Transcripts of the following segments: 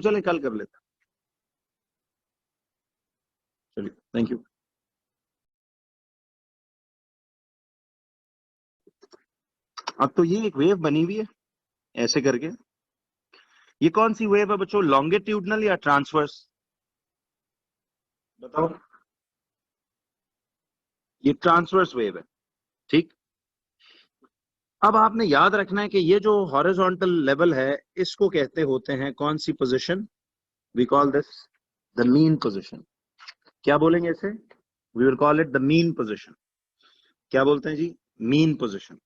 चले कल कर लेते हैं। चलिए, थैंक यू। अब तो ये एक वेव बनी हुई है ऐसे करके। ये कौन सी वेव है बच्चों, लॉन्गिट्यूडनल या ट्रांसवर्स? बताओ। ये ट्रांसवर्स वेव है, ठीक। अब आपने याद रखना है कि ये जो हॉरिजॉन्टल लेवल है इसको कहते होते हैं कौन सी position? We call this the mean position. क्या बोलेंगे इसे? We will call it the mean position. क्या बोलते हैं जी? Mean position.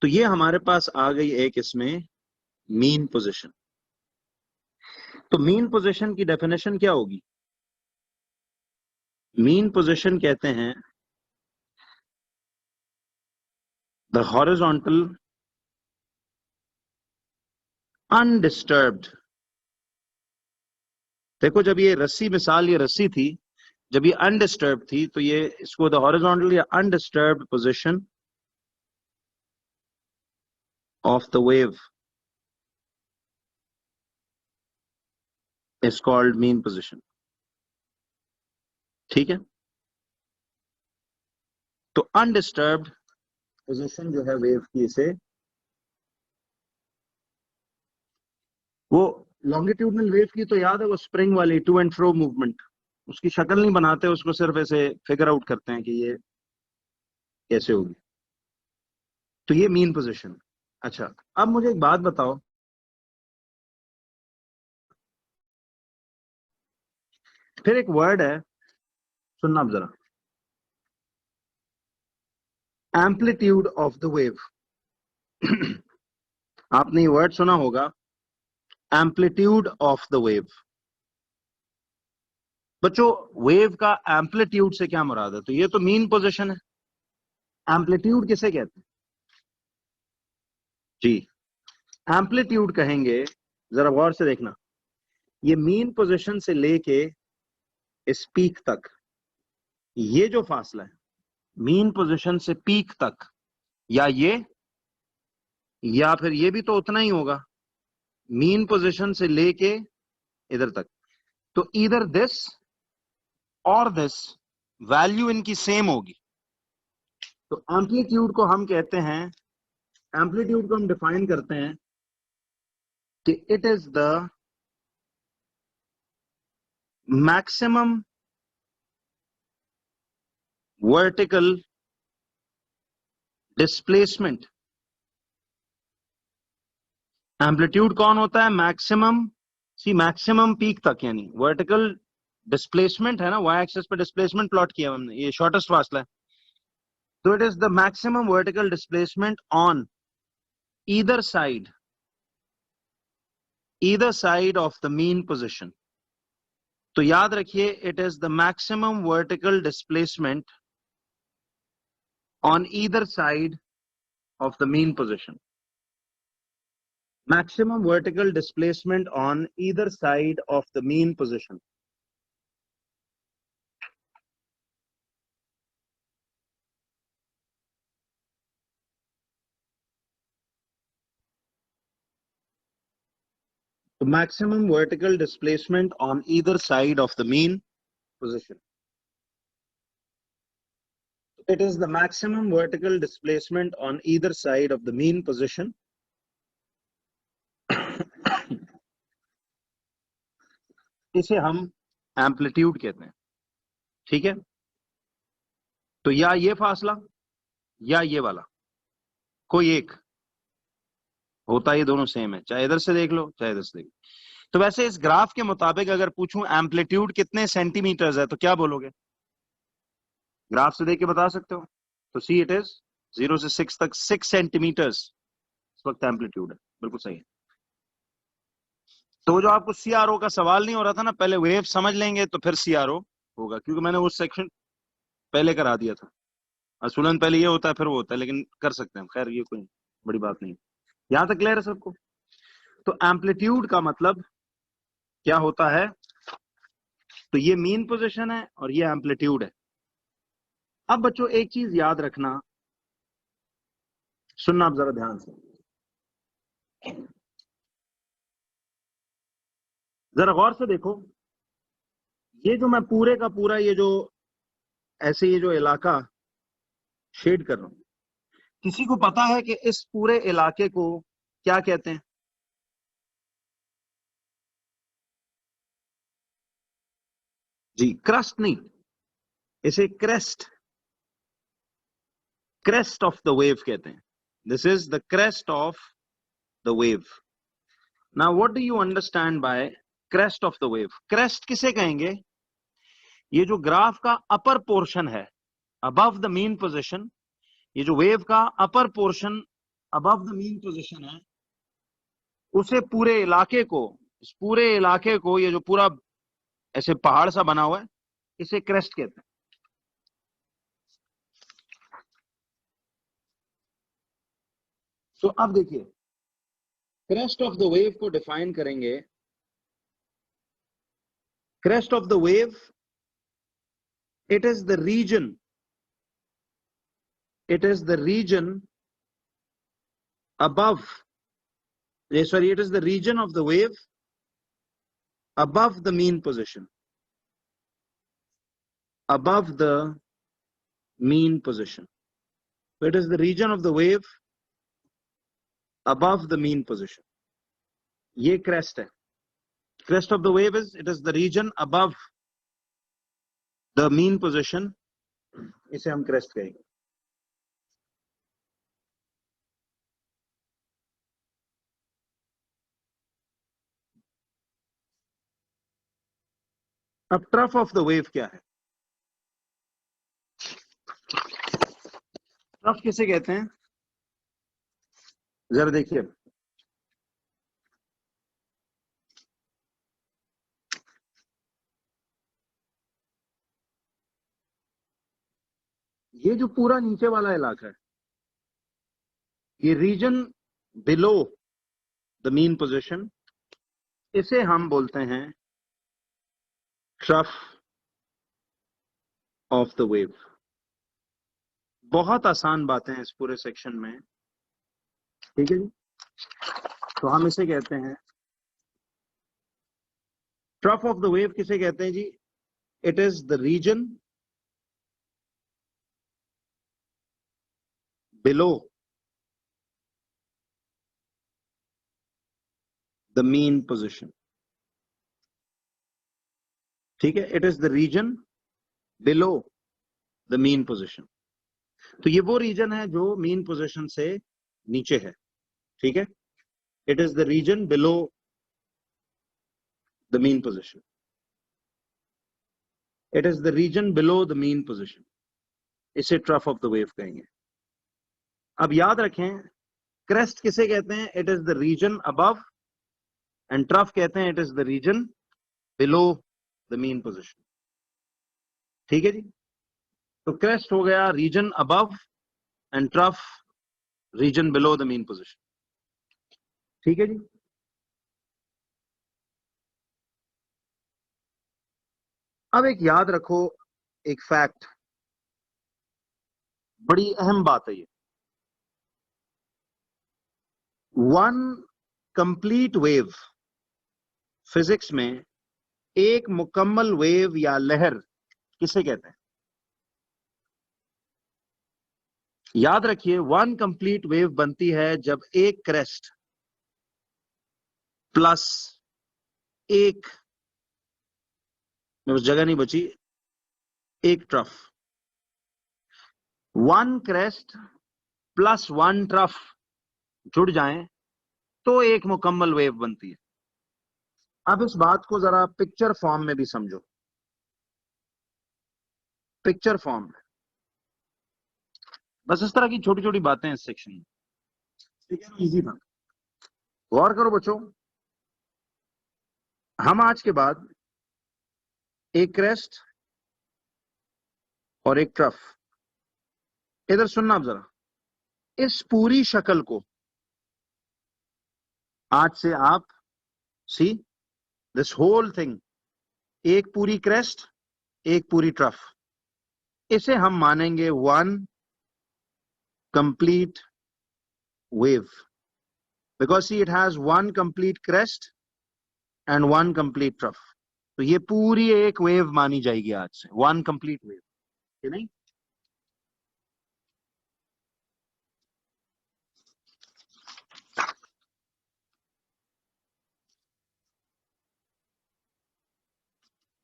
तो ये हमारे पास आ गई एक इसमें मीन पोजीशन। तो मीन पोजीशन की डेफिनेशन क्या होगी? मीन पोजीशन कहते हैं द हॉरिजॉन्टल अनडिस्टर्ब्ड। देखो, जब ये रस्सी, मिसाल ये रस्सी थी, जब ये अनडिस्टर्ब थी तो ये इसको द हॉरिजॉन्टल या undisturbed position of the wave is called mean position. ठीक है। तो अनडिस्टर्ब्ड पोजीशन जो है वेव की, इसे वो लॉन्गिट्यूडनल वेव की तो याद है, वो स्प्रिंग वाली टू एंड फ्रो मूवमेंट, उसकी शक्ल नहीं बनाते, उसको सिर्फ ऐसे फिगर आउट करते हैं कि ये कैसे होगी। तो ये मीन पोजीशन। अच्छा, अब मुझे एक बात बताओ, फिर एक वर्ड है, सुनना आप जरा, एम्पलीट्यूड ऑफ द वेव। आपने ये वर्ड सुना होगा, एम्पलीट्यूड ऑफ द वेव। बच्चों, वेव का एम्पलीट्यूड से क्या मुराद है? तो ये तो मीन पोजीशन है, एम्पलीट्यूड किसे कहते हैं जी? एम्पलीट्यूड कहेंगे, जरा गौर से देखना, ये मीन पोजीशन से लेके इस पीक तक, ये जो फासला है मीन पोजीशन से पीक तक, या फिर ये भी तो उतना ही होगा, मीन पोजीशन से लेके इधर तक। तो इधर दिस और दिस वैल्यू इनकी सेम होगी। तो एम्पलीट्यूड को हम कहते हैं, एम्पलीट्यूड को हम डिफाइन करते हैं कि it is the maximum vertical displacement. Amplitude कौन होता है? मैक्सिमम, मैक्सिमम पीक तक, यानी वर्टिकल डिस्प्लेसमेंट है ना, वाई एक्सिस पे डिस्प्लेसमेंट प्लॉट किया हमने, ये शॉर्टेस्ट फासला है। तो it is the maximum vertical displacement on either side of the mean position. तो याद रखिए, it is the maximum vertical displacement on either side of the mean position. Maximum vertical displacement on either side of the mean position. The maximum vertical displacement on either side of the mean position. It is the maximum vertical displacement on either side of the mean position. इसे हम amplitude कहते हैं। ठीक है। तो या ये फासला या ये वाला, कोई एक होता, ये दोनों सेम है, चाहे इधर से देख लो चाहे इधर से देख लो। तो वैसे इस ग्राफ के मुताबिक अगर पूछूं एम्पलीट्यूड कितने सेंटीमीटर्स है तो क्या बोलोगे? ग्राफ से देख के बता सकते हो। तो सी इट इज 0 से 6 तक 6 सेंटीमीटर्स इस वक्त एम्पलीट्यूड है। बिल्कुल सही है। तो जो आपको सीआरओ का सवाल नहीं हो रहा था ना, पहले वेव समझ लेंगे तो फिर सीआरओ होगा, क्योंकि मैंने वो सेक्शन पहले करा दिया था। असूलन पहले ये होता है फिर वो होता है, लेकिन कर सकते हैं, खैर ये कोई बड़ी बात नहीं। यहां तक क्लियर है सबको? तो एम्पलीट्यूड का मतलब क्या होता है? तो ये मीन पोजीशन है और ये एम्पलीट्यूड है। अब बच्चों एक चीज याद रखना, सुनना आप जरा ध्यान से। जरा गौर से देखो, ये जो मैं पूरे का पूरा ये जो ऐसे ये जो इलाका शेड कर रहा हूं, किसी को पता है कि इस पूरे इलाके को क्या कहते हैं? जी, क्रस्ट नहीं, इसे crest, crest of the wave कहते हैं. This is the crest of the wave. Now what do you understand by crest of the wave? Crest किसे कहेंगे? ये जो ग्राफ का अपर पोर्शन है, अबव द मीन पोजीशन, ये जो वेव का upper portion above the mean position है, उसे पूरे इलाके को, इस पूरे इलाके को, ये जो पूरा ऐसे पहाड़ सा बना हुआ है, इसे क्रेस्ट कहते हैं. तो अब देखिए, क्रेस्ट ऑफ द वेव को डिफाइन करेंगे. Crest of the wave, it is the region, it is the region above, sorry, it is the region of the wave above the mean position, above the mean position. So it is the region of the wave above the mean position. ये crest है. Crest of the wave is, it is the region above the mean position. इसे हम crest कहेंगे. अब trough of the wave क्या है? Trough किसे कहते हैं? जरा देखिए, ये जो पूरा नीचे वाला इलाका है, ये region below the mean position, इसे हम बोलते हैं ट्रफ ऑफ द वेव. बहुत आसान बातें हैं इस पूरे सेक्शन में, ठीक है जी. तो हम इसे कहते हैं ट्रफ ऑफ द वेव. किसे कहते हैं जी? It is the region below the mean position. ठीक है, it is the region below the mean position. तो ये वो रीजन है जो मीन पोजीशन से नीचे है. ठीक है, it is the region below the mean position. It is the region below the mean position. इसे ट्रफ ऑफ द वेव कहेंगे. अब याद रखें, क्रेस्ट किसे कहते हैं? It is the region above, and trough कहते हैं it is the region below the mean position. ठीक है जी. तो क्रेस्ट हो गया region above and trough region below the mean position. ठीक है जी. अब एक याद रखो, एक फैक्ट, बड़ी अहम बात है ये. वन कंप्लीट वेव, फिजिक्स में एक मुकम्मल वेव या लहर किसे कहते हैं? याद रखिए, वन कंप्लीट वेव बनती है जब एक क्रेस्ट प्लस एक, उस जगह नहीं बची, एक trough. One crest plus one trough जुड़ जाएं तो एक मुकम्मल वेव बनती है. अब इस बात को जरा पिक्चर फॉर्म में भी समझो. पिक्चर फॉर्म में बस इस तरह की छोटी छोटी बातें इस सेक्शन में. ठीक है, इजी था. गौर करो बच्चों, हम आज के बाद एक क्रेस्ट और एक ट्रफ, इधर सुनना आप जरा, इस पूरी शक्ल को आज से आप सी दिस होल थिंग, एक पूरी क्रेस्ट एक पूरी ट्रफ, इसे हम मानेंगे one complete wave. Because see it has one complete crest and one complete trough. तो ये पूरी एक वेव मानी जाएगी आज से, वन कंप्लीट वेव, कि नहीं?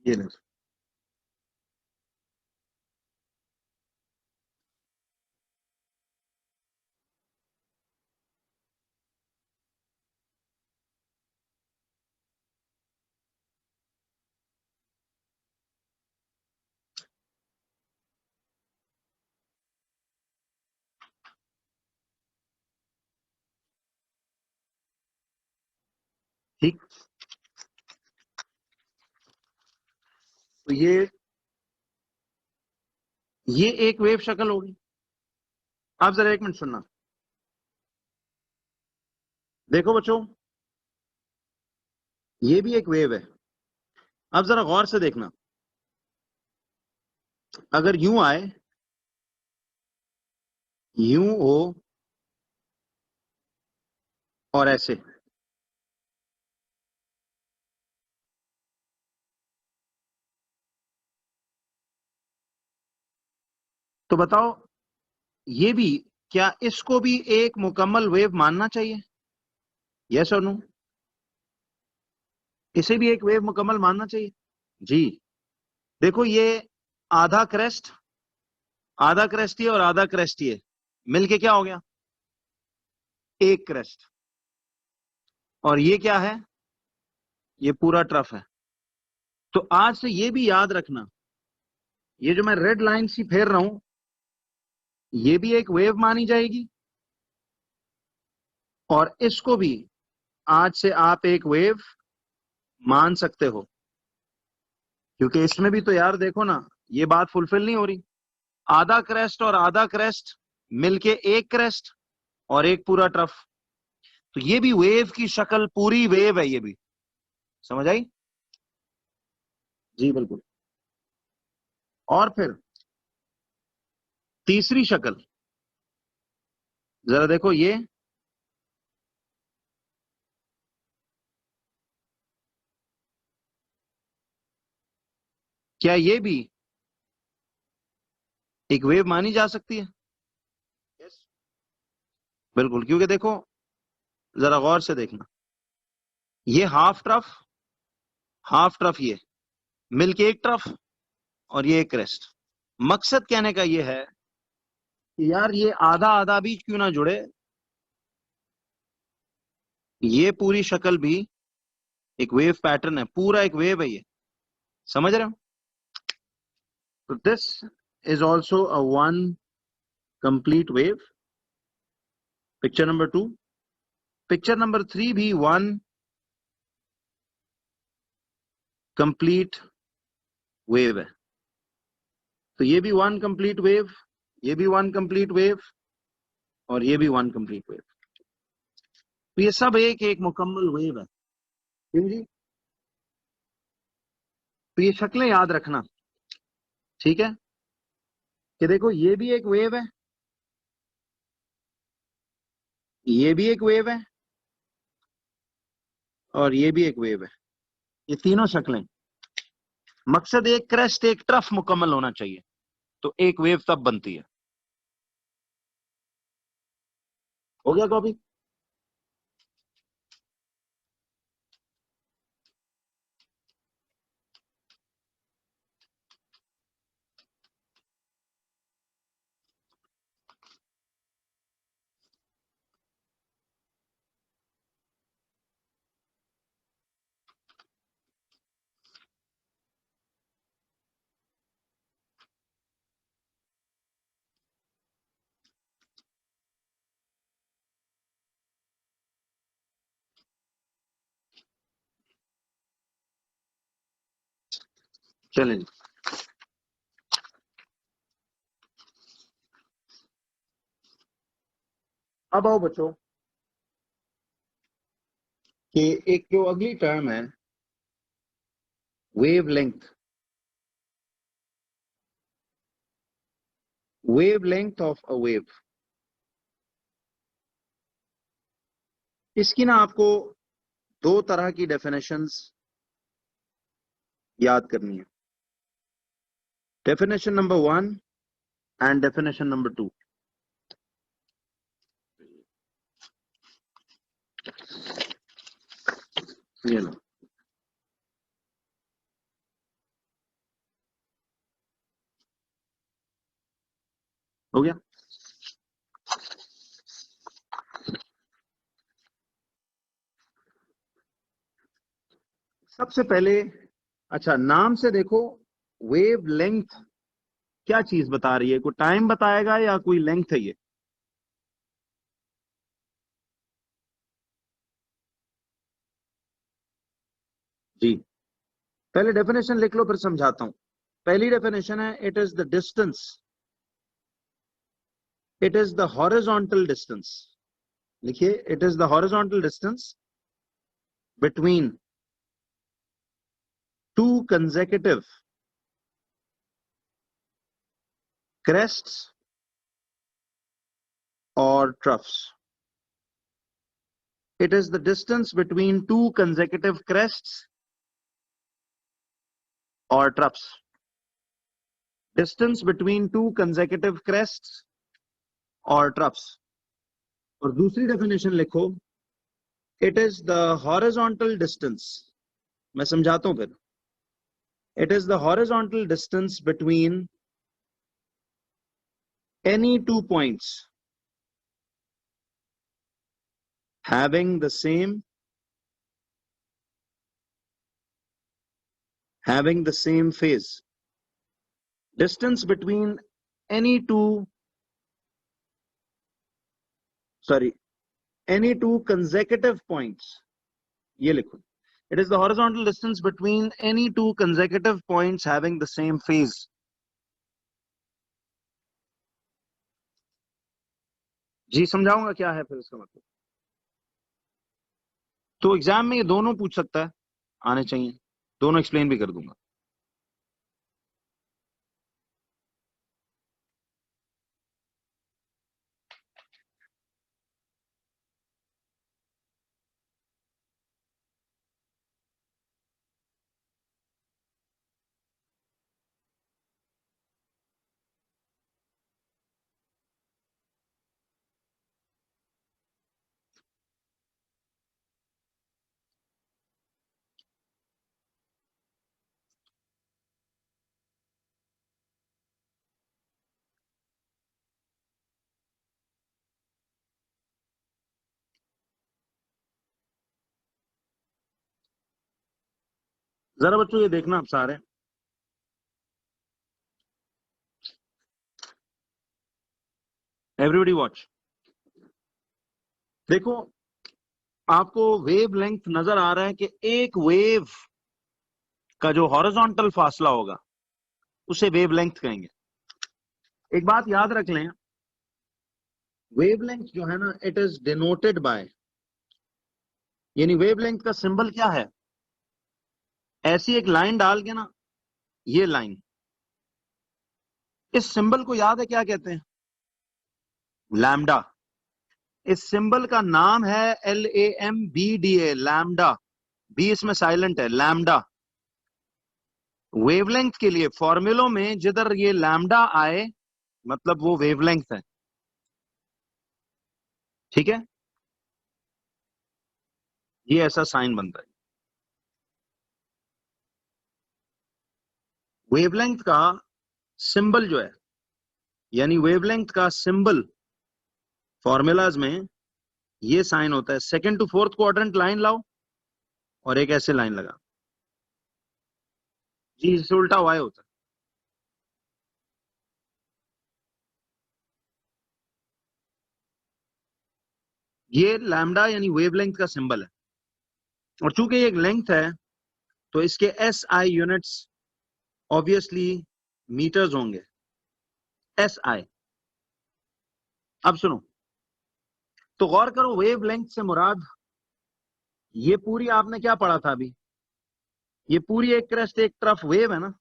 ये नहीं। ठीक, तो ये एक वेव शक्ल होगी। आप जरा एक मिनट सुनना, देखो बच्चों, ये भी एक वेव है। अब जरा गौर से देखना, अगर यूं आए, यूं हो और ऐसे, तो बताओ ये भी, क्या इसको भी एक मुकम्मल वेव मानना चाहिए? यस और नो? इसे भी एक वेव मुकम्मल मानना चाहिए जी। देखो ये आधा क्रेस्ट, आधा क्रेस्ट ये और आधा क्रेस्ट ये मिलके क्या हो गया? एक क्रेस्ट। और ये क्या है? ये पूरा ट्रफ है। तो आज से ये भी याद रखना, ये जो मैं रेड लाइन सी फेर रहा हूं, ये भी एक वेव मानी जाएगी, और इसको भी आज से आप एक वेव मान सकते हो, क्योंकि इसमें भी तो यार देखो ना, ये बात फुलफिल नहीं हो रही। आधा क्रेस्ट और आधा क्रेस्ट मिलके एक क्रेस्ट और एक पूरा ट्रफ। तो ये भी वेव की शक्ल, पूरी वेव है ये भी। समझ आई? जी बिल्कुल। और फिर तीसरी शक्ल, जरा देखो ये, क्या ये भी एक वेव मानी जा सकती है? यस, बिल्कुल। क्योंकि देखो, जरा गौर से देखना, ये हाफ ट्रफ ये मिलके एक ट्रफ, और ये एक क्रेस्ट। मकसद कहने का ये है कि यार ये आधा आधा भी क्यों ना जुड़े, ये पूरी शक्ल भी एक वेव पैटर्न है, पूरा एक वेव है ये। समझ रहे हो? तो this is also a one complete wave, picture number 2। Picture number 3 भी वन कंप्लीट वेव है। तो ये भी वन कंप्लीट वेव, ये भी वन कंप्लीट वेव, और ये भी वन कंप्लीट वेव। तो ये सब एक एक मुकम्मल वेव है। क्यों जी? तो ये शक्लें याद रखना, ठीक है? कि देखो ये भी एक वेव है, ये भी एक वेव है, और ये भी एक वेव है। ये तीनों शक्लें, मकसद एक क्रेस्ट एक ट्रफ मुकम्मल होना चाहिए, तो एक वेव तब बनती है। हो गया कॉपी? चलें जी। अब आओ बच्चों कि एक जो अगली टर्म है, wave length. Wave length of a wave, इसकी ना आपको दो तरह की डेफिनेशंस याद करनी है। Definition number 1 and definition number 2। ये लो, हो गया। सबसे पहले अच्छा नाम से देखो, वेव लेंथ क्या चीज बता रही है? कोई टाइम बताएगा या कोई लेंथ है ये? जी, पहले डेफिनेशन लिख लो फिर समझाता हूं। पहली डेफिनेशन है, it is the distance, it is the horizontal distance. लिखिए, it is the horizontal distance between two consecutive crests or troughs. It is the distance between two consecutive crests or troughs. Distance between two consecutive crests or troughs. और दूसरी definition लिखो, it is the horizontal distance. मैं समझाता हूं फिर। It is the horizontal distance between any two points having the same phase. Distance between any two consecutive points, ये लिखो, it is the horizontal distance between any two consecutive points having the same phase. जी समझाऊंगा क्या है फिर इसका मतलब। तो exam में ये दोनों पूछ सकता है, आने चाहिए, दोनों एक्सप्लेन भी कर दूंगा। जरा बच्चों ये देखना आप सारे, एवरीबॉडी वॉच। देखो, आपको वेव लेंथ नजर आ रहा है कि एक वेव का जो हॉरिजॉन्टल फासला होगा उसे वेव लेंथ कहेंगे। एक बात याद रख लें, वेवलेंथ जो है ना, इट इज डिनोटेड बाय, यानी वेवलेंथ का सिंबल क्या है? ऐसी एक लाइन डाल के ना, ये लाइन, इस सिंबल को याद है क्या कहते हैं? लैम्डा। इस सिंबल का नाम है LAMBDA, लैम्डा। बी इसमें साइलेंट है, लैम्डा। वेवलेंथ के लिए फॉर्मूलों में जिधर ये लैम्डा आए मतलब वो वेवलेंथ है, ठीक है? ये ऐसा साइन बनता है। वेवलेंथ का सिंबल जो है, यानी वेवलेंथ का सिंबल फॉर्मूलाज में ये साइन होता है। Second to fourth quadrant line लाओ और एक ऐसे लाइन लगा, जी इससे उल्टा वाई होता है। ये लैम्डा यानी वेवलेंथ का सिंबल है, और चूंकि ये एक लेंथ है तो इसके SI यूनिट्स ऑब्वियसली मीटर्स होंगे। SI। अब सुनो, तो गौर करो, वेवलेंथ से मुराद ये पूरी आपने क्या पढ़ा था अभी? ये पूरी एक क्रेस्ट एक तरफ वेव है ना,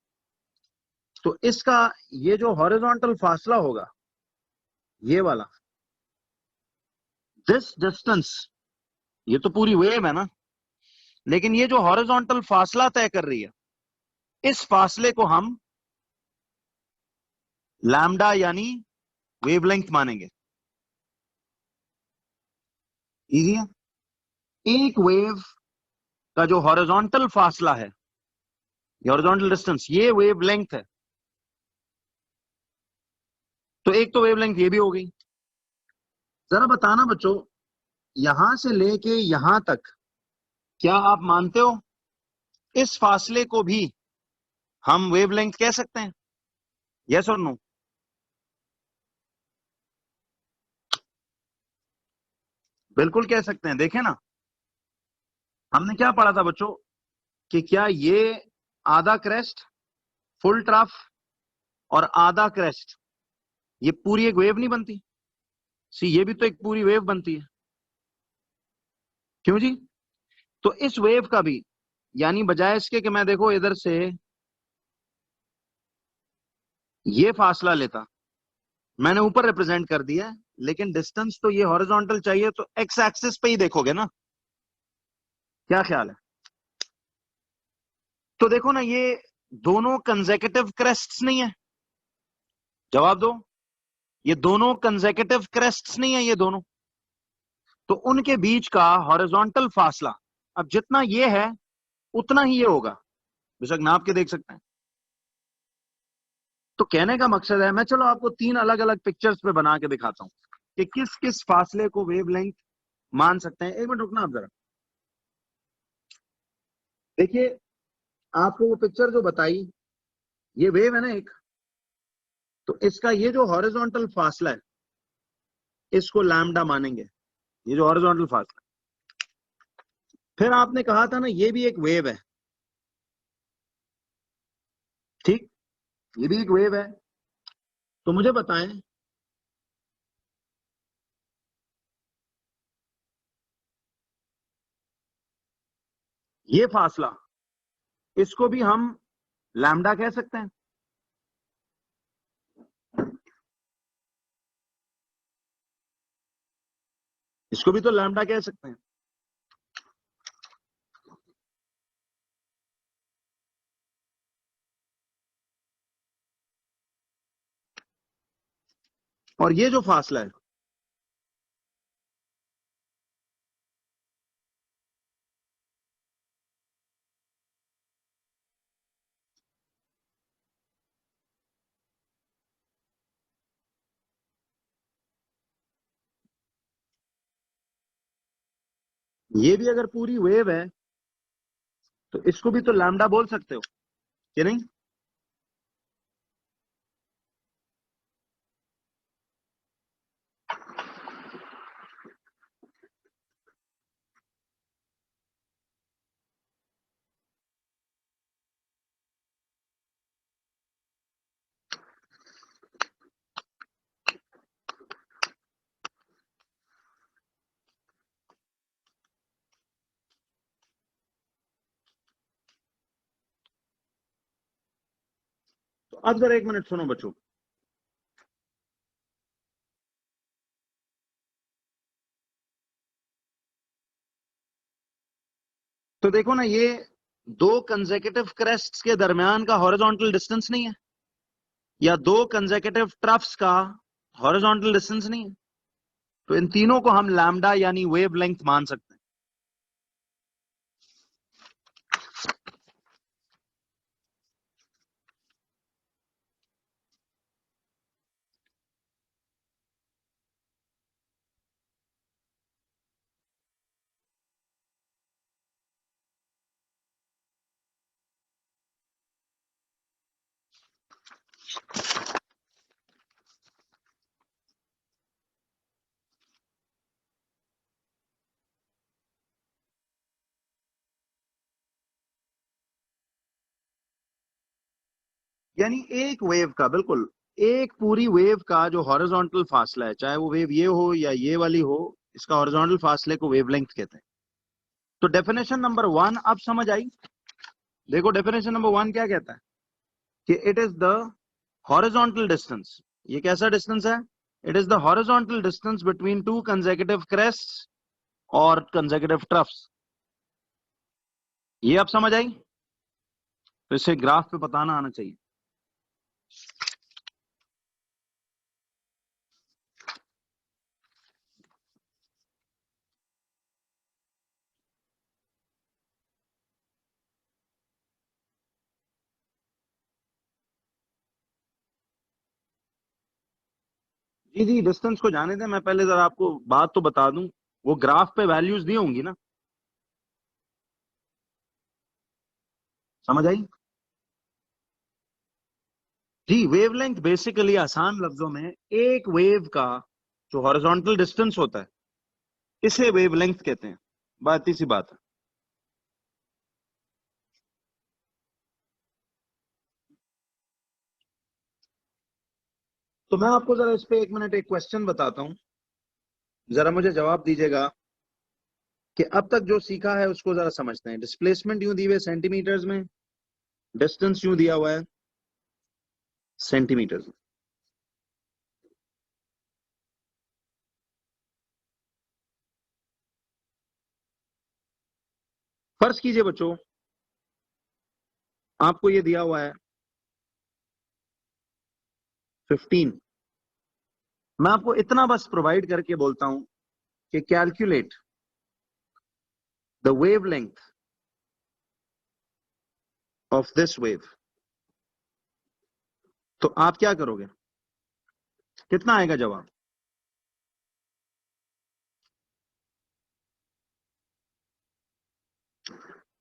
तो इसका ये जो हॉरिजॉन्टल फासला होगा ये वाला, दिस डिस्टेंस, ये तो पूरी वेव है ना, लेकिन ये जो हॉरिजॉन्टल फासला तय कर रही है इस फासले को हम लैम्डा यानी वेवलेंथ मानेंगे। इजी है। एक वेव का जो हॉरिजॉन्टल फासला है, हॉरिजॉन्टल डिस्टेंस, ये वेवलेंथ है। तो एक तो वेवलेंथ ये भी हो गई। जरा बताना बच्चों, यहां से लेके यहां तक क्या आप मानते हो इस फासले को भी हम वेवलेंथ कह सकते हैं? यस और नो? बिल्कुल कह सकते हैं। देखें ना, हमने क्या पढ़ा था बच्चों कि क्या ये आधा क्रेस्ट, फुल ट्रफ और आधा क्रेस्ट, ये पूरी एक वेव नहीं बनती? सी, ये भी तो एक पूरी वेव बनती है। क्यों जी? तो इस वेव का भी, यानी बजाय इसके कि मैं देखो इधर से ये फासला लेता, मैंने ऊपर रिप्रेजेंट कर दिया है, लेकिन डिस्टेंस तो ये हॉरिजॉन्टल चाहिए, तो एक्स एक्सिस पे ही देखोगे ना। क्या ख्याल है? तो देखो ना, ये दोनों कंसेक्यूटिव क्रेस्ट्स नहीं है। जवाब दो। ये दोनों कंसेक्यूटिव क्रेस्ट्स नहीं है, ये दोनों। तो उनके बीच का हॉरिजॉन्टल फासला अब जितना ये है उतना ही ये होगा। बेशक नाप के देख सकते हैं। तो कहने का मकसद है, मैं चलो आपको तीन अलग अलग पिक्चर्स पे बना के दिखाता हूं कि किस किस फासले को वेवलेंथ मान सकते हैं। एक मिनट रुकना आप जरा। देखिए, आपको वो पिक्चर जो बताई, ये वेव है ना एक, तो इसका ये जो हॉरिजॉन्टल फासला है, इसको लैम्डा मानेंगे, ये जो हॉरिजॉन्टल फासला। फिर आपने कहा था ना ये भी एक वेव है, ठीक, ये भी एक वेव है। तो मुझे बताएं, ये फासला, इसको भी हम लैम्डा कह सकते हैं? इसको भी तो लैम्डा कह सकते हैं। और ये जो फासला है, ये भी अगर पूरी वेव है तो इसको भी तो लैम्डा बोल सकते हो कि नहीं? तो अब जरा एक मिनट सुनो बच्चों। तो देखो ना, ये दो कंसेक्यूटिव क्रेस्ट्स के दरमियान का हॉरिजॉन्टल डिस्टेंस नहीं है, या दो कंसेक्यूटिव ट्रफ्स का हॉरिजॉन्टल डिस्टेंस नहीं है। तो इन तीनों को हम लैम्डा यानी वेवलेंथ मान सकते हैं। यानी एक वेव का, बिल्कुल एक पूरी वेव का जो हॉरिजॉन्टल फासला है, चाहे वो वेव ये हो या ये वाली हो, इसका हॉरिजॉन्टल फासले को वेवलेंथ कहते हैं। तो डेफिनेशन नंबर 1 अब समझ आई। देखो डेफिनेशन नंबर 1 क्या कहता है कि it is the horizontal distance. ये कैसा डिस्टेंस है? It is the horizontal distance between two consecutive crests और कंसेक्यूटिव ट्रफ्स। ये अब समझ आई। तो इसे ग्राफ पे बताना आना चाहिए। जी जी, डिस्टेंस को जाने दें, मैं पहले जरा आपको बात तो बता दूं। वो ग्राफ पे वैल्यूज दी होंगी ना, समझ आई? जी, वेवलेंथ बेसिकली आसान लफ्जों में एक वेव का जो हॉरिजॉन्टल डिस्टेंस होता है, इसे वेवलेंथ कहते हैं। बात इसी बात है। तो मैं आपको जरा इस पे 1 मिनट एक क्वेश्चन बताता हूं, जरा मुझे जवाब दीजिएगा कि अब तक जो सीखा है उसको जरा समझते हैं। डिस्प्लेसमेंट यूं दी हुई है सेंटीमीटर्स में, डिस्टेंस यूं दिया हुआ है सेंटीमीटर्स में। फर्ज कीजिए बच्चों, आपको ये दिया हुआ है 15। मैं आपको इतना बस प्रोवाइड करके बोलता हूं कि calculate the wavelength of this wave. तो आप क्या करोगे, कितना आएगा जवाब?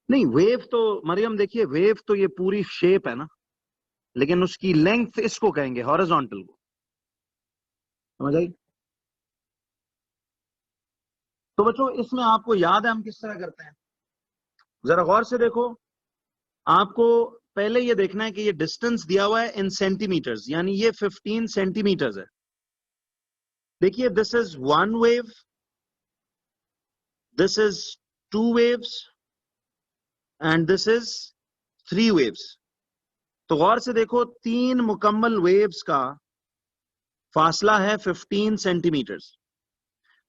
नहीं, वेव तो मरियम देखिए, वेव तो ये पूरी शेप है ना, लेकिन उसकी लेंथ इसको कहेंगे हॉरिजॉन्टल को। समझ आई? तो बच्चों इसमें आपको याद है हम किस तरह करते हैं, जरा गौर से देखो। आपको पहले ये देखना है कि ये डिस्टेंस दिया हुआ है इन सेंटीमीटर्स, यानी ये 15 सेंटीमीटर्स है। देखिए, this is one wave, this is two waves and this is three waves. तो गौर से देखो, 3 मुकम्मल वेव्स का फासला है 15 सेंटीमीटर्स।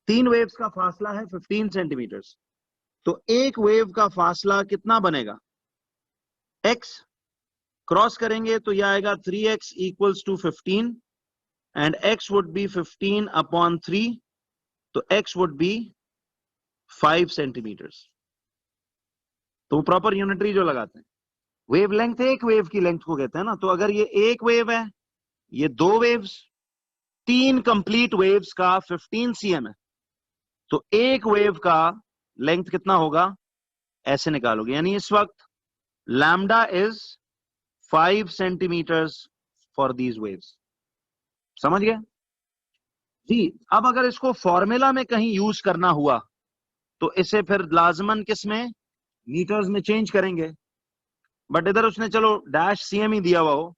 3 वेव्स का फासला है 15 सेंटीमीटर्स। तो एक वेव का फासला कितना बनेगा? x क्रॉस करेंगे तो यह आएगा 3x equals to 15 and x would be 15 upon 3, तो x वुड बी 5 सेंटीमीटर्स। तो वो प्रॉपर यूनिटरी जो लगाते हैं। वेव लेंथ एक वेव की लेंथ को कहते हैं ना। तो अगर ये एक वेव है, ये दो वेव्स, 3 कंप्लीट वेव्स का 15 cm है, तो एक वेव का लेंथ कितना होगा, ऐसे निकालोगे। यानी इस वक्त lambda is 5 centimetres for these waves. समझ गए जी? अब अगर इसको फॉर्मूला में कहीं यूज करना हुआ तो इसे फिर लाजमन किस में, मीटर्स में चेंज करेंगे। बट इधर उसने चलो डैश सीएम ही दिया हुआ हो,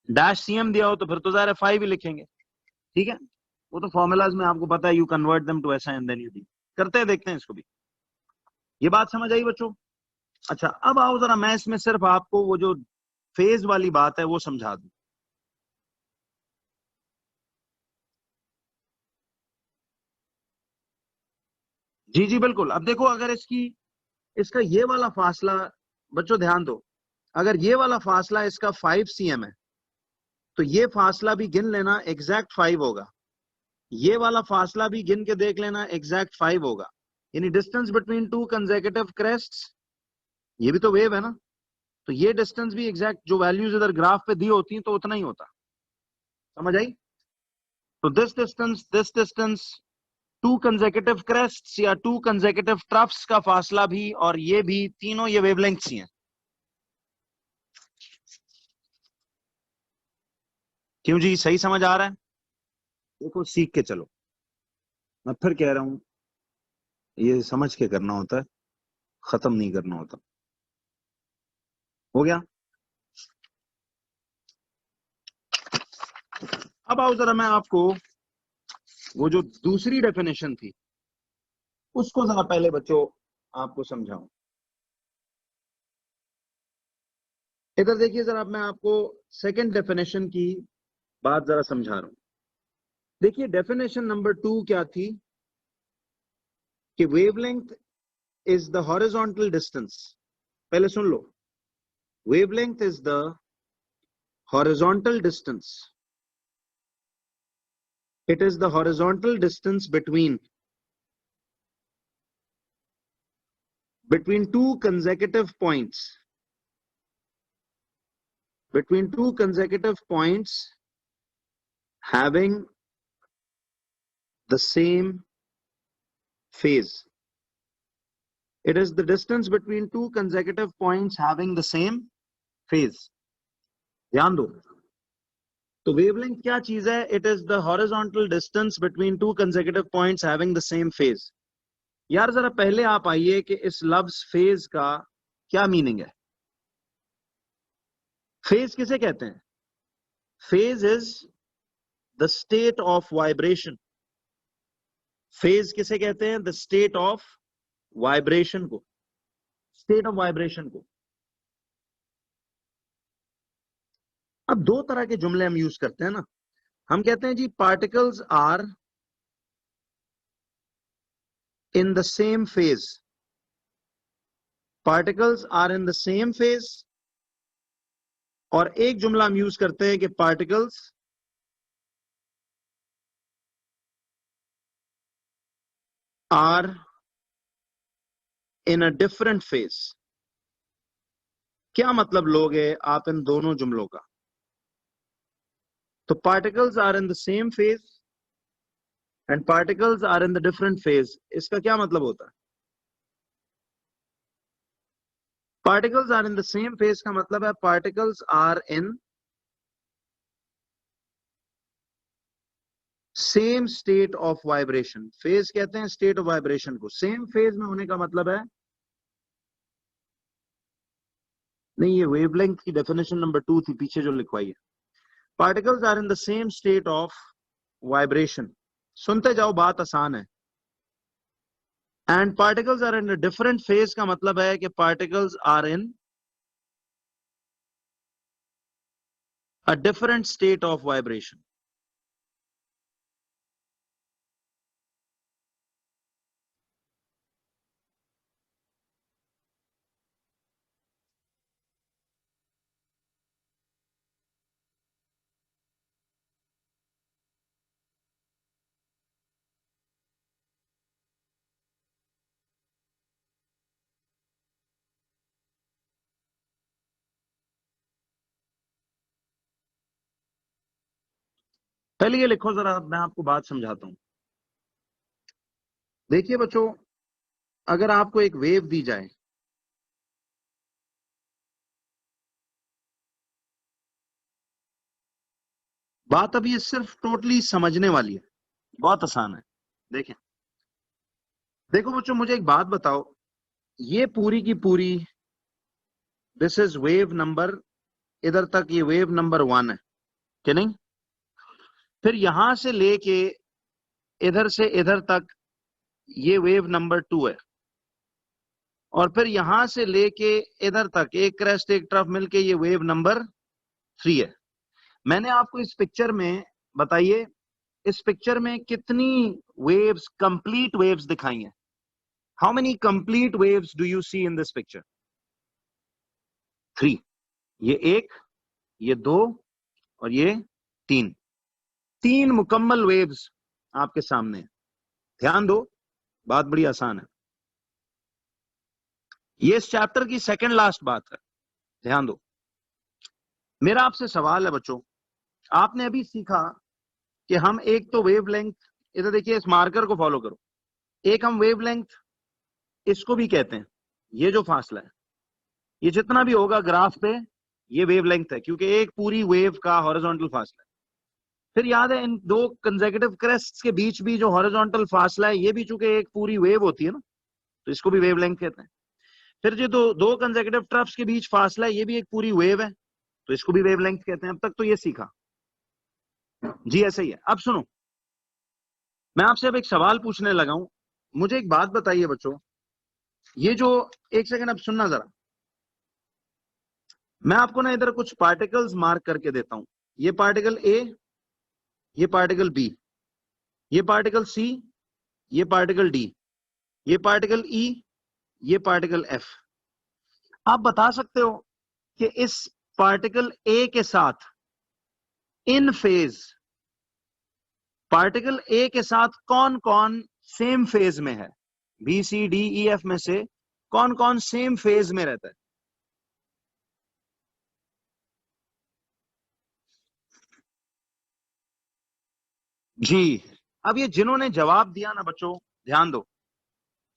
डैश सीएम दिया हो तो फिर तो ज़ाहिर है 5 ही लिखेंगे। ठीक है, वो तो फॉर्मूलाज में आपको पता है, यू कन्वर्ट देम टू ऐसा एंड देन यू डी करते हैं। देखते हैं इसको भी। ये बात समझ आई बच्चों? अच्छा, अब आओ जरा मैं इसमें सिर्फ आपको वो जो फेज वाली बात है वो समझा दूं। जी जी बिल्कुल। अब देखो, अगर इसका ये वाला फासला, बच्चों ध्यान दो, अगर ये वाला फासला इसका 5 cm है, तो ये फासला भी गिन लेना एग्जैक्ट 5 होगा। ये वाला फासला भी गिन के देख लेना एग्जैक्ट 5 होगा। यानी डिस्टेंस बिटवीन टू कंसेक्यूटिव क्रेस्ट्स, ये भी तो वेव है ना, तो ये डिस्टेंस भी एग्जैक्ट जो वैल्यूज इधर ग्राफ पे दी होती हैं तो उतना ही होता। समझ आई? तो दिस डिस्टेंस 2 कंसेक्यूटिव क्रेस्ट्स या 2 कंसेक्यूटिव ट्रफ्स का फासला भी, और ये भी, तीनों ये वेवलेंथ्स ही हैं। क्यों जी, सही समझ आ रहा है? देखो सीख के चलो, मैं फिर कह रहा हूं, ये समझ के करना होता है, खत्म नहीं करना होता। हो गया? अब आओ जरा मैं आपको वो जो दूसरी डेफिनेशन थी उसको जरा पहले बच्चों आपको समझाऊं। इधर देखिए जरा, अब मैं आपको सेकंड डेफिनेशन की बात जरा समझा रहा हूं। देखिए, डेफिनेशन नंबर 2 क्या थी कि wavelength is the horizontal distance. पहले सुन लो, Wavelength is the horizontal distance. It is the horizontal distance between two consecutive points. Between two consecutive points having the same phase. It is the distance between two consecutive points having the same phase. ध्यान दो, तो wavelength क्या चीज है? It is the horizontal distance between two consecutive points having the same phase. यार जरा पहले आप आइए कि इस लफ्ज फेज का क्या मीनिंग है. फेज किसे कहते हैं? Phase is the state of vibration. Phase किसे कहते हैं? द स्टेट ऑफ वाइब्रेशन को. स्टेट ऑफ वाइब्रेशन को. अब दो तरह के जुमले हम यूज करते हैं ना. हम कहते हैं जी particles are in the same phase. Particles are in the same phase. और एक जुमला हम यूज करते हैं कि particles are in a different phase. क्या मतलब लोगे आप इन दोनों जुमलों का? तो particles are in the same phase and particles are in the different phase, इसका क्या मतलब होता है? Particles are in the same phase का मतलब है particles are in same state of vibration. Phase कहते हैं स्टेट ऑफ वाइब्रेशन को. सेम फेज में होने का मतलब है, नहीं ये वेवलेंथ की डेफिनेशन नंबर 2 थी पीछे जो लिखवाई है. Particles are in the same state of vibration. सुनते जाओ, बात आसान है. And particles are in a different phase का मतलब है कि particles are in a different state of vibration. पहले ये लिखो जरा, मैं आपको बात समझाता हूं. देखिए बच्चों, अगर आपको एक वेव दी जाए, बात अब ये सिर्फ टोटली समझने वाली है, बहुत आसान है. देखें, देखो बच्चों, मुझे एक बात बताओ. ये पूरी की पूरी, दिस इज वेव नंबर, इधर तक ये वेव नंबर 1 है कि नहीं? फिर यहां से लेके इधर से इधर तक ये वेव नंबर 2 है. और फिर यहां से लेके इधर तक एक क्रेस्ट एक ट्रफ मिलके ये वेव नंबर 3 है. मैंने आपको इस पिक्चर में, बताइए, इस पिक्चर में कितनी वेव्स, कंप्लीट वेव्स दिखाई हैं? How many complete waves do you see in this picture? 3. ये 1, ये 2 और ये 3. 3 मुकम्मल वेव्स आपके सामने. ध्यान दो, बात बड़ी आसान है. ये इस चैप्टर की सेकंड लास्ट बात है. ध्यान दो. मेरा आपसे सवाल है बच्चों, आपने अभी सीखा कि हम एक तो वेवलेंथ, इधर देखिए इस मार्कर को फॉलो करो, एक हम वेवलेंथ इसको भी कहते हैं. ये जो फासला है, ये जितना भी होगा ग्राफ पे, ये वेवलेंथ है, क्योंकि एक पूरी वेव का हॉरिजॉन्टल फासला है. फिर याद है, इन दो कंसेक्यूटिव क्रेस्ट्स के बीच भी जो हॉरिजॉन्टल फासला है, ये भी चूंकि एक पूरी वेव होती है ना, तो इसको भी वेवलेंथ कहते हैं. फिर जो दो कंसेक्यूटिव ट्रफ्स के बीच फासला है, ये भी एक पूरी वेव है, तो इसको भी वेवलेंथ कहते हैं. अब तक तो ये सीखा जी, ऐसे ही है. अब सुनो, मैं आपसे अब एक सवाल पूछने लगा हूं. मुझे एक बात बताइए बच्चों, ये जो, एक सेकंड अब सुनना जरा, मैं आपको ना इधर कुछ पार्टिकल्स मार्क करके देता हूं. ये पार्टिकल ए, ये पार्टिकल बी, ये पार्टिकल सी, ये पार्टिकल डी, ये पार्टिकल ई, ये पार्टिकल एफ. आप बता सकते हो कि इस पार्टिकल ए के साथ इन फेज, पार्टिकल ए के साथ कौन कौन सेम फेज में है, B C D E F में से कौन कौन सेम फेज में रहता है। जी, अब ये जिन्होंने जवाब दिया ना बच्चों, ध्यान दो,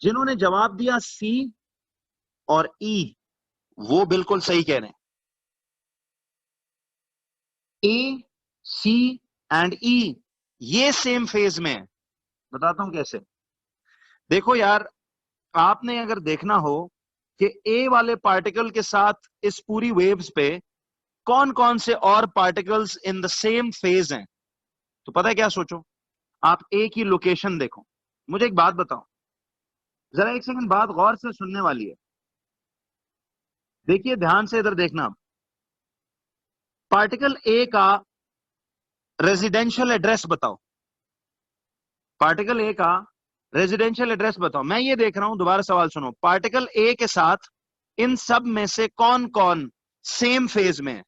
जिन्होंने जवाब दिया सी और ई, वो बिल्कुल सही कह रहे हैं। ए, सी एंड ई ये सेम फेज में है। बताता हूं कैसे। देखो यार, आपने अगर देखना हो कि ए वाले पार्टिकल के साथ इस पूरी वेव्स पे कौन कौन से और particles in the same phase हैं, तो पता है क्या सोचो, आप ए की लोकेशन देखो। मुझे एक बात बताओ, जरा एक सेकंड बात गौर से सुनने वाली है, देखिए ध्यान से इधर देखना। पार्टिकल ए का रेजिडेंशियल एड्रेस बताओ, पार्टिकल ए का रेजिडेंशियल एड्रेस बताओ। मैं ये देख रहा हूं, दोबारा सवाल सुनो, पार्टिकल ए के साथ इन सब में से कौन कौन सेम फेज में है,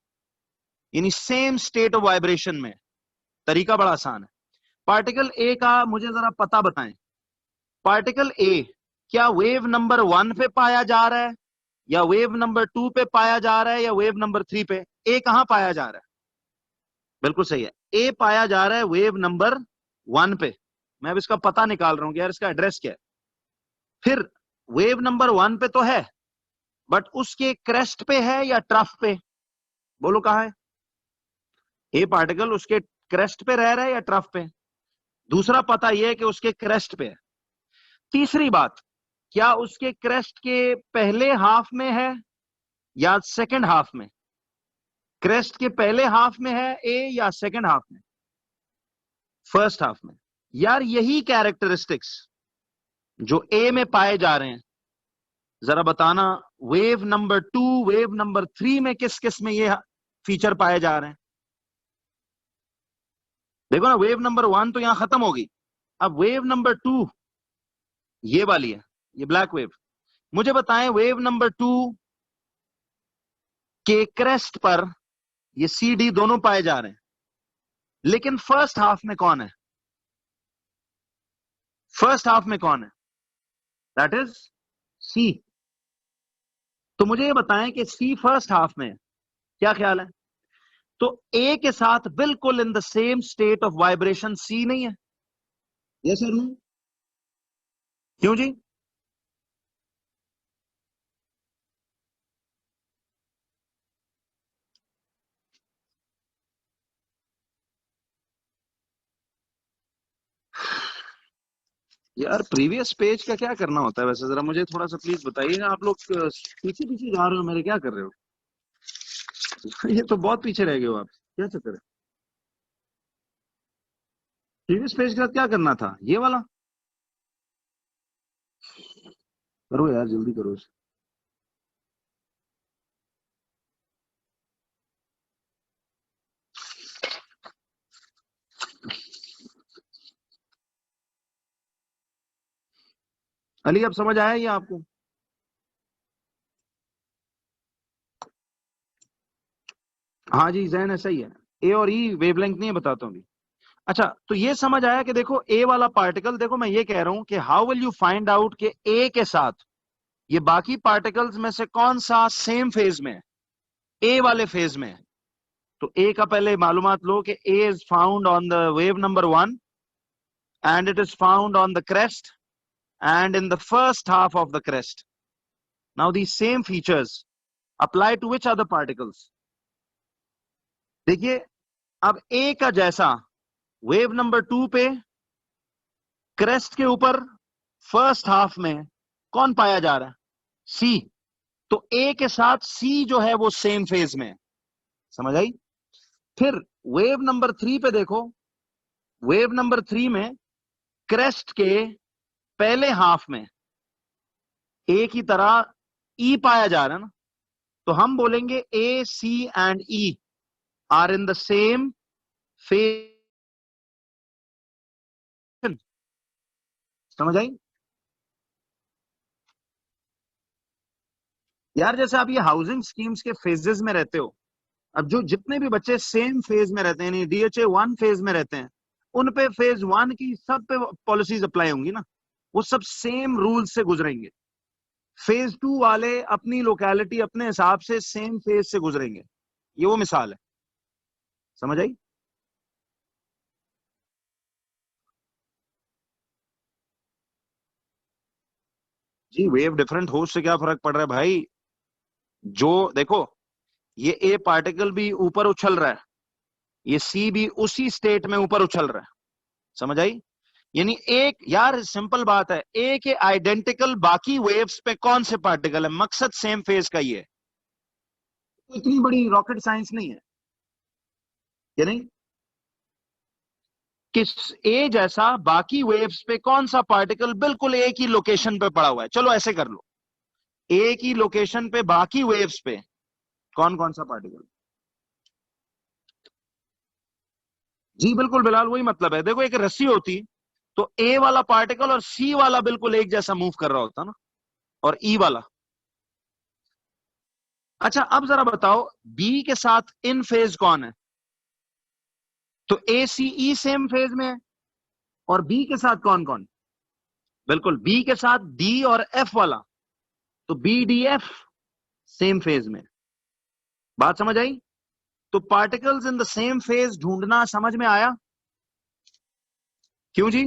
यानी सेम स्टेट ऑफ वाइब्रेशन में। तरीका बड़ा आसान है। पार्टिकल ए का मुझे जरा पता बताएं, पार्टिकल ए क्या वेव नंबर 1 पे पाया जा रहा है, या वेव नंबर 2 पे पाया जा रहा है, या वेव नंबर 3 पे? ए कहां पाया जा रहा है? बिल्कुल सही है, ए पाया जा रहा है वेव नंबर 1 पे। मैं अब इसका पता निकाल रहा हूं कि यार इसका एड्रेस क्या है। फिर वेव नंबर 1 पे तो है, बट उसके क्रेस्ट पे है या ट्रफ पे? बोलो कहां है ए पार्टिकल, उसके क्रेस्ट पे रह रहा है या ट्रफ पे? दूसरा पता यह है कि उसके क्रेस्ट पे है। तीसरी बात, क्या उसके क्रेस्ट के पहले हाफ में है या सेकंड हाफ में? क्रेस्ट के पहले हाफ में है ए या सेकंड हाफ में? फर्स्ट हाफ में। यार यही कैरेक्टरिस्टिक्स जो ए में पाए जा रहे हैं, जरा बताना वेव नंबर 2, वेव नंबर 3 में किस किस में ये फीचर पाए जा रहे हैं? देखो ना, वेव नंबर 1 तो यहां खत्म होगी, अब वेव नंबर 2 ये वाली है, ये ब्लैक वेव। मुझे बताएं वेव नंबर 2 के क्रेस्ट पर ये सी डी दोनों पाए जा रहे हैं, लेकिन फर्स्ट हाफ में कौन है? फर्स्ट हाफ में कौन है? That is C. तो मुझे ये बताएं कि सी फर्स्ट हाफ में है, क्या ख्याल है? तो ए के साथ बिल्कुल in the same state of vibration C नहीं है? यस और नो? क्यों जी? यार प्रीवियस पेज का क्या करना होता है वैसे, जरा मुझे थोड़ा सा प्लीज बताइएगा। आप लोग पीछे पीछे जा रहे हो मेरे, क्या कर रहे हो? ये तो बहुत पीछे रह गए हो आप, क्या चक्कर है? प्रीवियस पेज का क्या करना था, ये वाला? करो यार, जल्दी करो। अली अब समझ आया ये आपको? हाँ जी, जैन ऐसा ही है। ए और ई वेवलेंथ नहीं है, बताता हूँ अभी। अच्छा, तो ये समझ आया कि देखो ए वाला पार्टिकल, देखो मैं ये कह रहा हूं कि how will you find out कि ए के साथ ये बाकी पार्टिकल्स में से कौन सा सेम फेज में है, ए वाले फेज में है। तो ए का पहले मालूमात लो कि A is found on the wave number 1 and it is found on the crest and in the first half of the crest. Now the same features apply to which other particles? देखिए, अब ए का जैसा wave number 2 पे crest के ऊपर first half में कौन पाया जा रहा है? सी। तो ए के साथ सी जो है वो सेम फेज में है। समझ आई? फिर वेव नंबर 3 पे देखो, वेव नंबर 3 में क्रेस्ट के पहले हाफ में ए की तरह ई पाया जा रहा है ना, तो हम बोलेंगे A C and E are in the same phase. समझ आई? यार जैसे आप ये हाउसिंग स्कीम्स के फेजेस में रहते हो, अब जो जितने भी बच्चे सेम फेज में रहते हैं, यानी DHA 1 फेज में रहते हैं, उन पे फेज 1 की सब पे पॉलिसीज अप्लाई होंगी ना, वो सब सेम रूल से गुजरेंगे। फेज 2 वाले अपनी लोकेलिटी अपने हिसाब से सेम फेज से गुजरेंगे। ये वो मिसाल है, समझ आई? जी वेव डिफरेंट हो से क्या फर्क पड़ रहा है भाई? जो देखो, ये ए पार्टिकल भी ऊपर उछल रहा है, ये सी भी उसी स्टेट में ऊपर उछल रहा है, समझ आई? यानी एक, यार सिंपल बात है, ए के आइडेंटिकल बाकी वेव्स पे कौन से पार्टिकल है, मकसद सेम फेज का ही है। इतनी बड़ी रॉकेट साइंस नहीं है, ये नहीं कि ए जैसा बाकी वेव्स पे कौन सा पार्टिकल बिल्कुल एक ही लोकेशन पे पड़ा हुआ है। चलो ऐसे कर लो, ए की लोकेशन पे बाकी वेव्स पे कौन कौन सा पार्टिकल। जी बिल्कुल बिलाल, वही मतलब है। देखो एक रस्सी होती तो ए वाला पार्टिकल और सी वाला बिल्कुल एक जैसा मूव कर रहा होता ना, और ई वाला। अच्छा अब जरा बताओ, बी के साथ इन फेज कौन है? तो ए सी ई सेम फेज में है। और बी के साथ कौन कौन? बिल्कुल बी के साथ डी और एफ वाला, तो B D F same phase में। बात समझ आई? तो particles in the same phase ढूंढना समझ में आया? क्यों जी?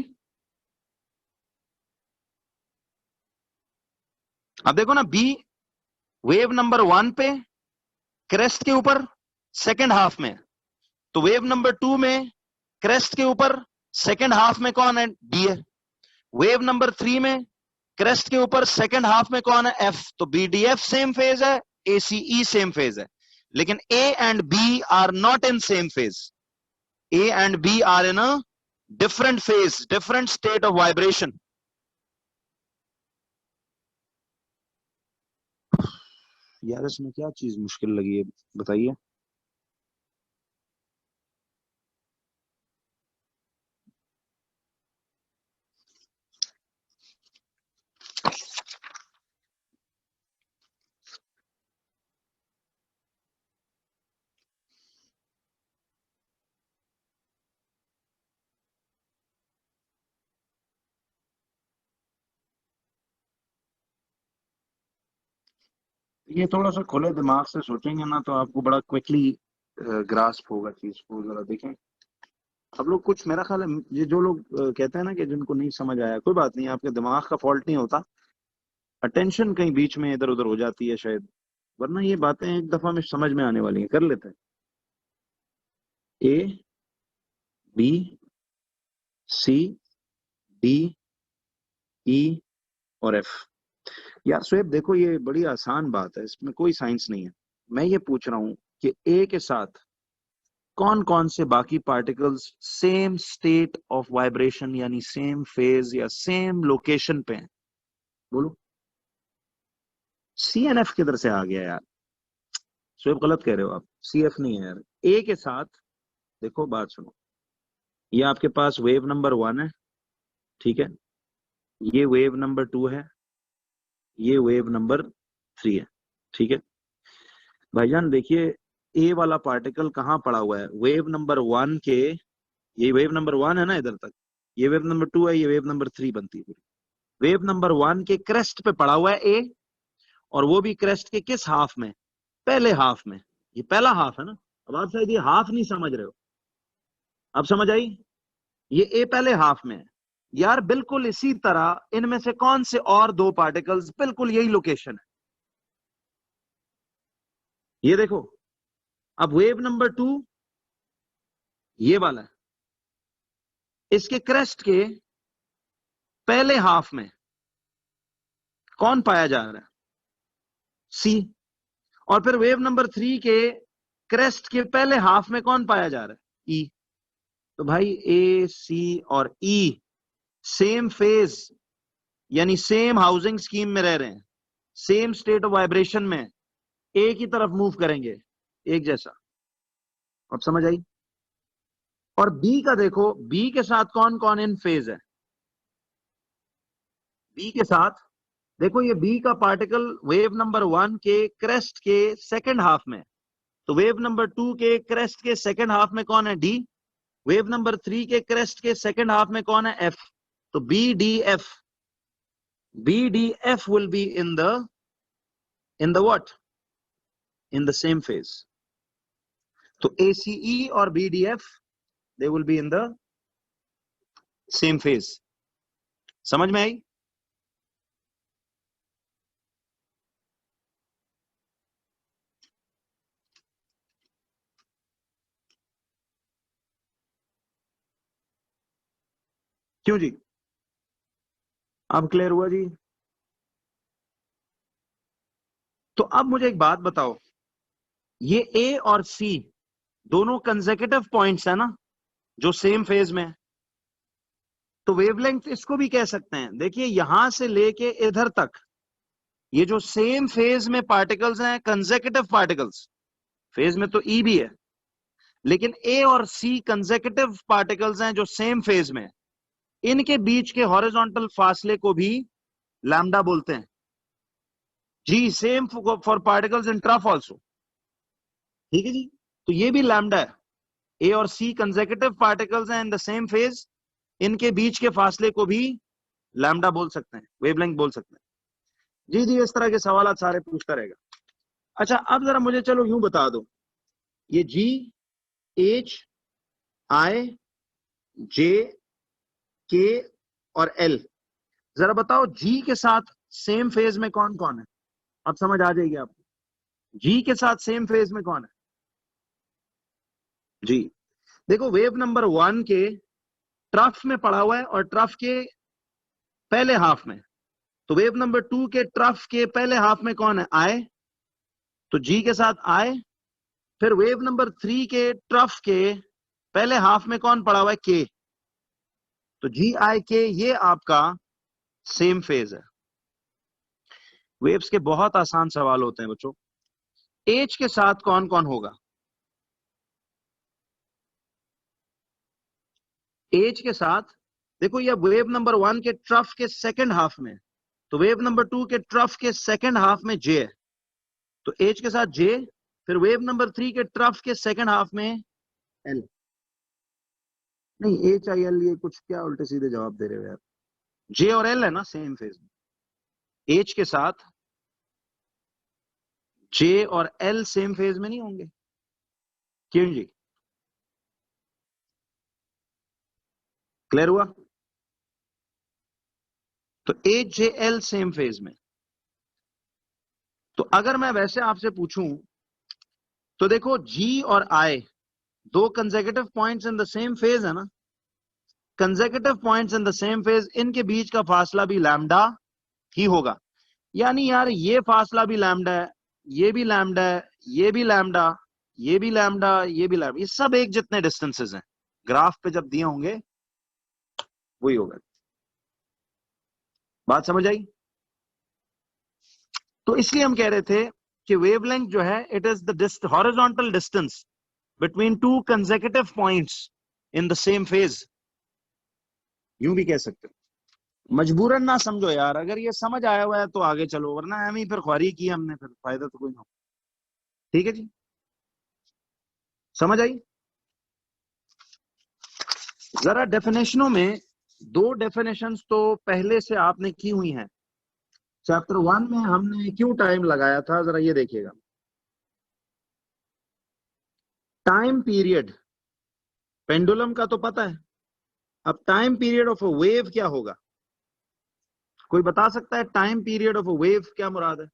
अब देखो ना, बी वेव नंबर 1 पे क्रेस्ट के ऊपर सेकेंड हाफ में, तो वेव नंबर 2 में क्रेस्ट के ऊपर सेकेंड हाफ में कौन है? डी है। वेव नंबर 3 में क्रेस्ट के ऊपर सेकेंड हाफ में कौन है? एफ। तो B D F same phase है, A C E same phase है, लेकिन A and B are not in same phase. A and B are in a different phase, different state of vibration. यार इसमें क्या चीज मुश्किल लगी है, बताइए। ये थोड़ा सा खुले दिमाग से सोचेंगे ना तो आपको बड़ा क्विकली ग्रास्प होगा चीज को। जरा देखें, अब लोग कुछ, मेरा ख्याल है ये जो लोग कहते हैं ना कि जिनको नहीं समझ आया, कोई बात नहीं, आपके दिमाग का फॉल्ट नहीं होता, अटेंशन कहीं बीच में इधर उधर हो जाती है शायद, वरना ये बातें एक दफा में समझ में आने वाली हैं। कर लेते हैं, ए बी सी डी ई और एफ। यार शोएब देखो, ये बड़ी आसान बात है, इसमें कोई साइंस नहीं है। मैं ये पूछ रहा हूं कि ए के साथ कौन कौन से बाकी particles same state of vibration यानी सेम फेज या सेम लोकेशन पे हैं? बोलो। सी एन एफ किधर से आ गया यार? शोएब गलत कह रहे हो आप, सी एफ नहीं है यार। ए के साथ, देखो बात सुनो, ये आपके पास वेव नंबर 1 है, ठीक है, ये वेव नंबर 2 है, ये वेव नंबर 3 है, ठीक है। भाईजान देखिए, ए वाला पार्टिकल कहाँ पड़ा हुआ है? वेव नंबर 1 के, ये वेव नंबर 1 है ना इधर तक, ये वेव नंबर 2 है, ये वेव नंबर 3 बनती है पूरी। वेव नंबर 1 के क्रेस्ट पे पड़ा हुआ है ए, और वो भी क्रेस्ट के किस हाफ में? पहले हाफ में। ये पहला हाफ है ना। अब आप शायद ये हाफ नहीं समझ रहे हो, अब समझ आई? ये ए पहले हाफ में है। यार बिल्कुल इसी तरह इनमें से कौन से और दो पार्टिकल्स बिल्कुल यही लोकेशन है? ये देखो, अब वेव नंबर 2 ये वाला है, इसके क्रेस्ट के पहले हाफ में कौन पाया जा रहा है? सी। और फिर वेव नंबर 3 के क्रेस्ट के पहले हाफ में कौन पाया जा रहा है? ई। तो भाई ए सी और ई सेम फेज यानी सेम हाउसिंग स्कीम में रह रहे हैं, सेम स्टेट ऑफ वाइब्रेशन में, एक ही तरफ मूव करेंगे, एक जैसा। अब समझ आई? और बी का देखो, बी के साथ कौन कौन इन फेज है? बी के साथ देखो ये बी का पार्टिकल वेव नंबर 1 के क्रेस्ट के सेकंड हाफ में, तो वेव नंबर 2 के क्रेस्ट के सेकंड हाफ में कौन है? डी। वेव नंबर 3 के क्रेस्ट के सेकंड हाफ में कौन है? एफ। तो B D F, B D F will be in the what? In the same phase. तो ACE और BDF they will be in the same phase. समझ में आई? क्यों जी? अब क्लियर हुआ जी? तो अब मुझे एक बात बताओ, ये A और C दोनों कंसेक्यूटिव पॉइंट्स है ना, जो सेम फेज में है, तो वेवलेंथ इसको भी कह सकते हैं। देखिए यहां से लेके इधर तक ये जो सेम फेज में पार्टिकल्स हैं, कंसेक्यूटिव पार्टिकल्स, फेज में तो E भी है, लेकिन A और C कंसेक्यूटिव पार्टिकल्स हैं जो सेम फेज में है, इनके बीच के हॉरिजॉन्टल फासले को भी लैम्डा बोलते हैं जी। Same for particles in trough also. ठीक है जी, तो ये भी लैम्डा है। ए और सी कंसेक्यूटिव पार्टिकल्स हैं इन द सेम फेज, इनके बीच के फासले को भी लैम्डा बोल सकते हैं, वेवलेंथ बोल सकते हैं जी। जी इस तरह के सवाल सारे पूछता रहेगा। अच्छा अब जरा मुझे चलो यूं बता दो, ये जी एच आई जे के और एल, जरा बताओ जी के साथ सेम फेज में कौन कौन है? अब समझ आ जाएगी आपको, जी के साथ सेम फेज में कौन है जी। देखो वेव नंबर 1 के ट्रफ में पड़ा हुआ है और ट्रफ के पहले हाफ में, तो वेव नंबर 2 के ट्रफ के पहले हाफ में कौन है? आई, तो जी के साथ आई। फिर वेव नंबर 3 के ट्रफ के पहले हाफ में कौन पड़ा हुआ है? के, तो जी आई के, ये आपका सेम फेज है। वेव्स के बहुत आसान सवाल होते हैं बच्चों। एच के साथ कौन कौन होगा? एच के साथ देखो, ये वेव नंबर 1 के ट्रफ के सेकंड हाफ में, तो वेव नंबर 2 के ट्रफ के सेकंड हाफ में जे है, तो एच के साथ जे। फिर वेव नंबर 3 के ट्रफ के सेकंड हाफ में एल। नहीं एच आई एल, ये कुछ क्या उल्टे सीधे जवाब दे रहे हो यार। जे और एल है ना सेम फेज में, एच के साथ जे और एल सेम फेज में नहीं होंगे? क्यों जी? क्लियर हुआ? तो H J L same phase में। तो अगर मैं वैसे आपसे पूछूं, तो देखो जी और आई दो consecutive points in the same phase है ना, consecutive points in the same phase, इनके बीच का फासला भी लैम्डा ही होगा। यानी यार ये फासला भी लैम्डा है, ये भी लैम्डा है, ये भी लैम्डा, ये भी लैम्डा, ये भी लैम्डा, ये सब एक जितने डिस्टेंसेस हैं, ग्राफ पे जब दिए होंगे वही होगा। बात समझ आई? तो इसलिए हम कह रहे थे कि वेवलेंथ जो है, it is the horizontal distance between two consecutive points in the same phase, यूं भी कह सकते हो। मजबूरन ना समझो यार, अगर ये समझ आया हुआ है तो आगे चलो, वरना हम ही फिर ख्वारी की हमने, फिर फायदा तो कोई ना हो। ठीक है जी, समझ आई? जरा डेफिनेशनों में दो डेफिनेशंस तो पहले से आपने की हुई हैं, चैप्टर 1 में हमने क्यों टाइम लगाया था, जरा ये देखिएगा। टाइम पीरियड पेंडुलम का तो पता है, अब time period of a wave क्या होगा? कोई बता सकता है time period of a wave क्या मुराद है?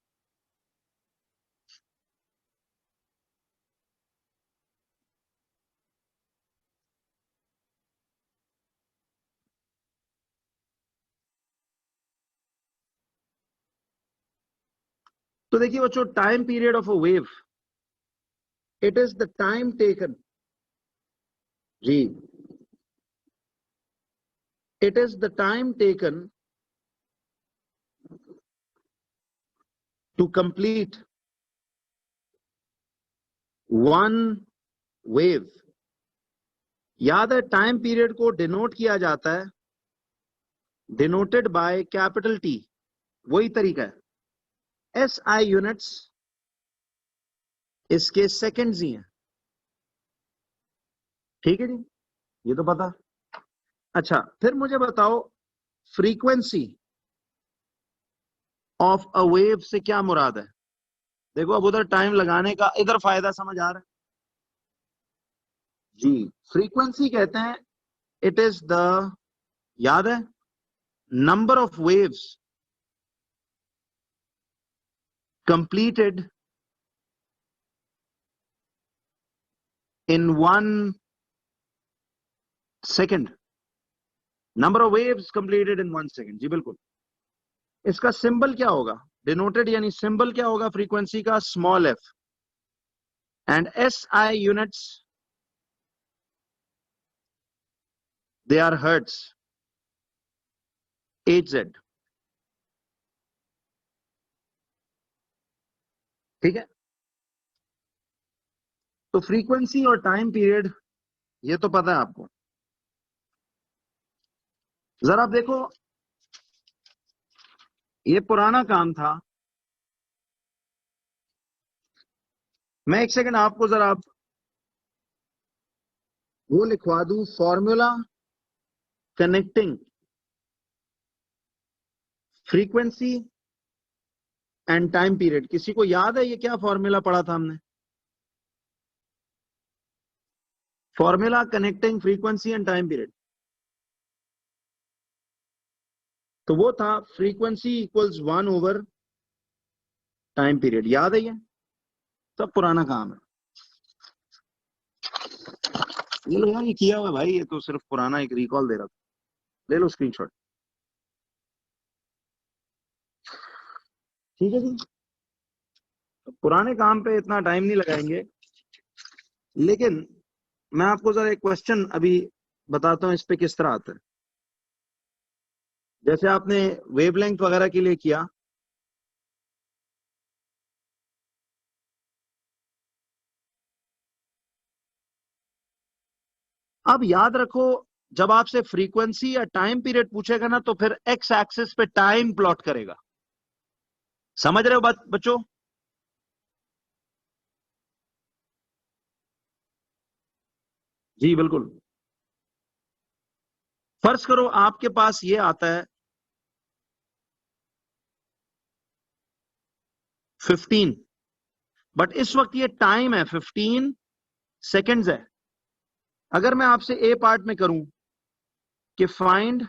तो देखिए बच्चों, time period of a wave, it is the time taken जी, it is the time taken to complete one wave. याद है टाइम पीरियड को डिनोट किया जाता है, डिनोटेड बाय कैपिटल टी। वही तरीका है। SI यूनिट्स इसके सेकंड्स ही हैं। ठीक है जी, ये तो पता। अच्छा, फिर मुझे बताओ फ्रीक्वेंसी ऑफ अ वेव से क्या मुराद है। देखो अब उधर टाइम लगाने का इधर फायदा समझ आ रहा है जी। फ्रीक्वेंसी कहते हैं इट इज द, याद है, number of waves completed in 1 second. Number of waves completed in 1 second, जी बिल्कुल। इसका सिंबल क्या होगा, डिनोटेड यानी सिंबल क्या होगा फ्रीक्वेंसी का, small f। And SI units they are hertz, Hz। ठीक है, तो फ्रीक्वेंसी और टाइम पीरियड ये तो पता है आपको। जरा देखो, ये पुराना काम था। मैं एक सेकंड आपको जरा वो लिखवा दूं, formula connecting frequency and time period. किसी को याद है ये क्या फॉर्मूला पढ़ा था हमने, formula connecting frequency and time period? तो वो था frequency equals 1 over time period. याद है ये सब पुराना काम है। ये लो यार, ये किया हुआ है भाई, ये तो सिर्फ पुराना एक रिकॉल दे रहा था। ले लो स्क्रीनशॉट। ठीक है जी, तो पुराने काम पे इतना टाइम नहीं लगाएंगे, लेकिन मैं आपको जरा एक क्वेश्चन अभी बताता हूं इस पे किस तरह आता है। जैसे आपने वेवलेंथ वगैरह के लिए किया, अब याद रखो जब आपसे फ्रीक्वेंसी या टाइम पीरियड पूछेगा ना, तो फिर एक्स एक्सिस पे टाइम प्लॉट करेगा। समझ रहे हो बात बच्चों? जी बिल्कुल। फर्ज करो आपके पास ये आता है 15, बट इस वक्त ये टाइम है 15 सेकेंड्स है। अगर मैं आपसे ए पार्ट में करूं कि find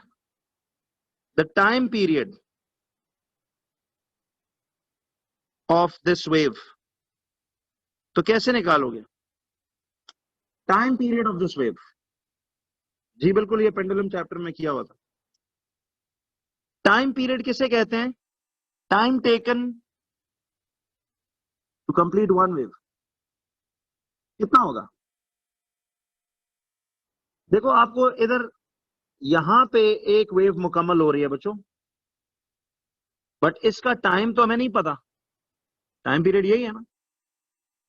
the time period of this wave, तो कैसे निकालोगे time period of this wave? जी बिल्कुल, ये पेंडुलम चैप्टर में किया हुआ था। टाइम पीरियड किसे कहते हैं? Time taken to complete one wave. कितना होगा? देखो आपको इधर यहां पे एक वेव मुकम्मल हो रही है बच्चों, बट इसका टाइम तो हमें नहीं पता। टाइम पीरियड यही है ना।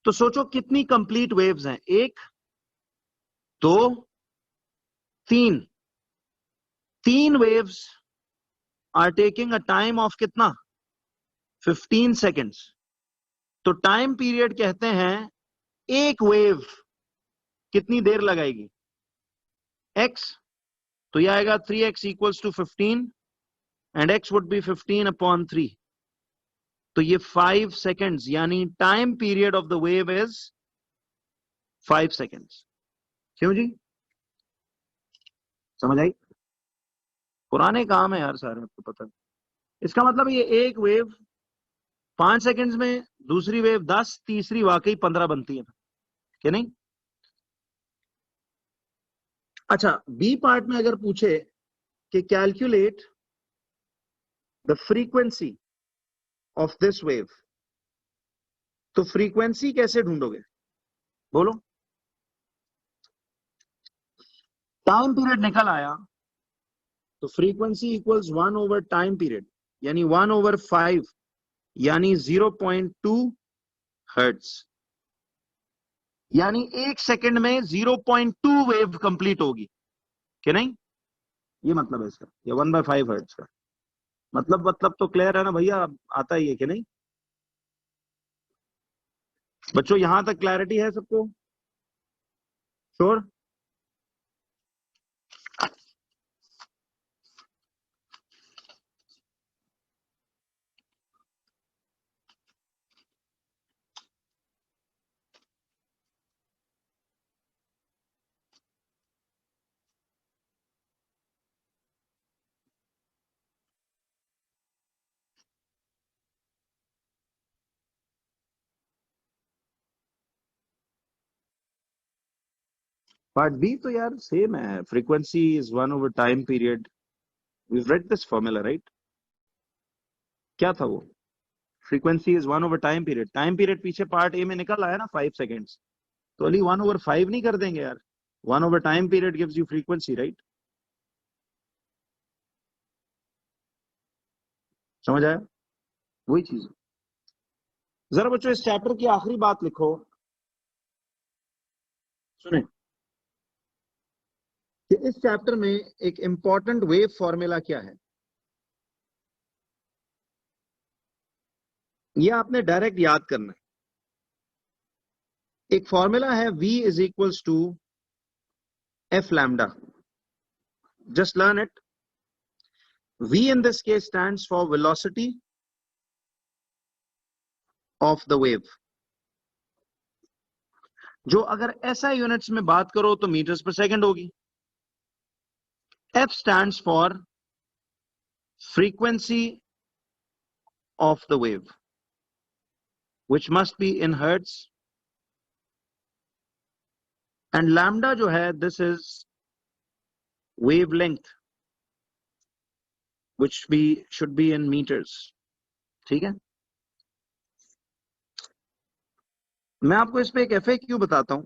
तो सोचो कितनी कंप्लीट वेव्स हैं, 1 2 3। 3 waves are taking a time of कितना, 15 सेकेंड्स। तो टाइम पीरियड कहते हैं एक वेव कितनी देर लगाएगी, x। तो यह आएगा 3x equals to 15 and x would be 15/3। तो ये 5 सेकेंड्स, यानी time period of the wave is 5 seconds. क्यों जी, समझ आई? पुराने काम है यार सारे, आपको पता है। इसका मतलब ये एक वेव 5 सेकेंड्स में, दूसरी वेव 10, तीसरी वाकई 15 बनती है कि नहीं? अच्छा, बी पार्ट में अगर पूछे कि calculate the frequency of this wave, तो फ्रीक्वेंसी कैसे ढूंढोगे बोलो? टाइम पीरियड निकल आया, तो frequency equals 1 over time period, यानी 1/5, यानी 0.2 हर्ट्ज। यानी 1 सेकेंड में 0.2 वेव कंप्लीट होगी कि नहीं? ये मतलब है इसका, ये 1/5 हर्ट्ज का। मतलब तो क्लियर है ना भैया, आता ही है कि नहीं बच्चों, यहां तक क्लैरिटी है सबको? श्योर? पार्ट बी तो यार सेम है, frequency is one over time period, we read this formula right. क्या था वो? Frequency is one over time period पीछे पार्ट ए में निकल आया ना 5 सेकेंड्स, तो अली 1/5 नहीं कर देंगे यार? 1 over time period gives you frequency right. समझ आया? वही चीज है। जरा बच्चों इस चैप्टर की आखिरी बात लिखो, सुने, कि इस चैप्टर में एक इंपॉर्टेंट वेव फॉर्मूला क्या है। ये आपने डायरेक्ट याद करना है। एक फॉर्मूला है v is equals to f lambda, just learn it. v in this case stands for velocity of the wave, जो अगर SI यूनिट्स में बात करो तो मीटर्स पर सेकंड होगी। f stands for frequency of the wave, which must be in hertz, and lambda जो है this is wavelength, which should be in meters। ठीक है, मैं आपको इस पे एक FAQ बताता हूं,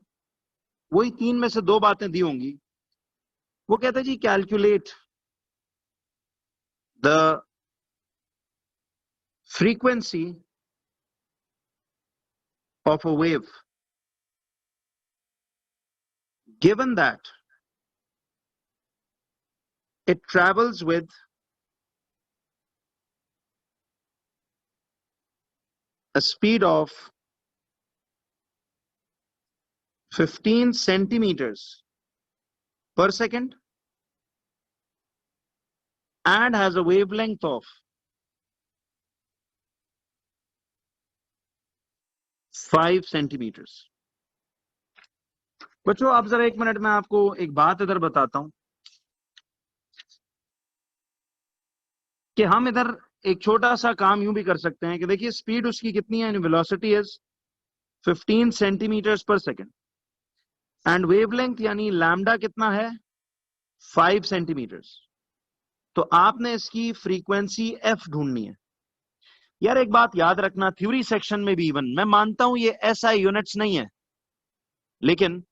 वही 3 में से 2 बातें दी होंगी। वो कहता है जी calculate the frequency of a wave given that it travels with a speed of 15 centimeters per second and has a wavelength of 5 centimeters। बच्चों आप जरा 1 मिनट में आपको एक बात इधर बताता हूं कि हम इधर एक छोटा सा काम यूं भी कर सकते हैं कि देखिए स्पीड उसकी कितनी है, वेलोसिटी इज 15 सेंटीमीटर्स पर सेकंड एंड वेवलेंथ यानी लैम्डा कितना है 5 सेंटीमीटर्स। तो आपने इसकी फ्रीक्वेंसी एफ ढूंढनी है। यार एक बात याद रखना, थ्योरी सेक्शन में भी इवन मैं मानता हूं ये SI यूनिट्स नहीं है, लेकिन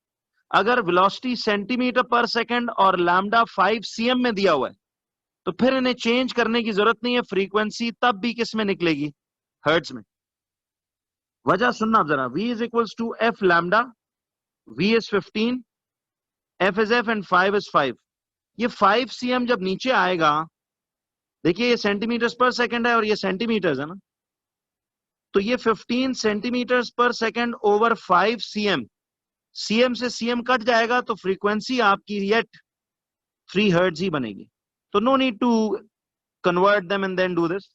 अगर वेलोसिटी सेंटीमीटर पर सेकंड और लैम्डा 5 cm में दिया हुआ है तो फिर इन्हें चेंज करने की जरूरत नहीं है, फ्रीक्वेंसी तब भी किस में निकलेगी, हर्ट्ज में। वजह सुनना आप जरा, v is equals to f lambda, v is 15, f is f and 5 is 5। ये 5 cm जब नीचे आएगा, देखिए ये सेंटीमीटर्स पर सेकंड है और ये सेंटीमीटर्स है ना, तो ये 15 सेंटीमीटर्स पर सेकंड ओवर 5 cm, cm से cm कट जाएगा तो फ्रीक्वेंसी आपकी येट 3 हर्ट्ज ही बनेगी। तो no need to convert them and then do this,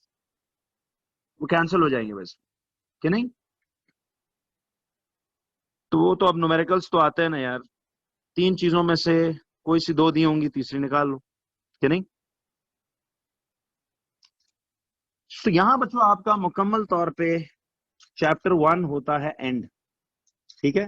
वो कैंसिल हो जाएंगे वैसे कि नहीं। तो वो तो अब न्यूमेरिकल्स तो आते हैं ना यार, 3 चीजों में से कोई सी 2 दी होंगी, तीसरी निकाल लो कि नहीं। तो यहां बच्चों आपका मुकम्मल तौर पे चैप्टर 1 होता है एंड, ठीक है।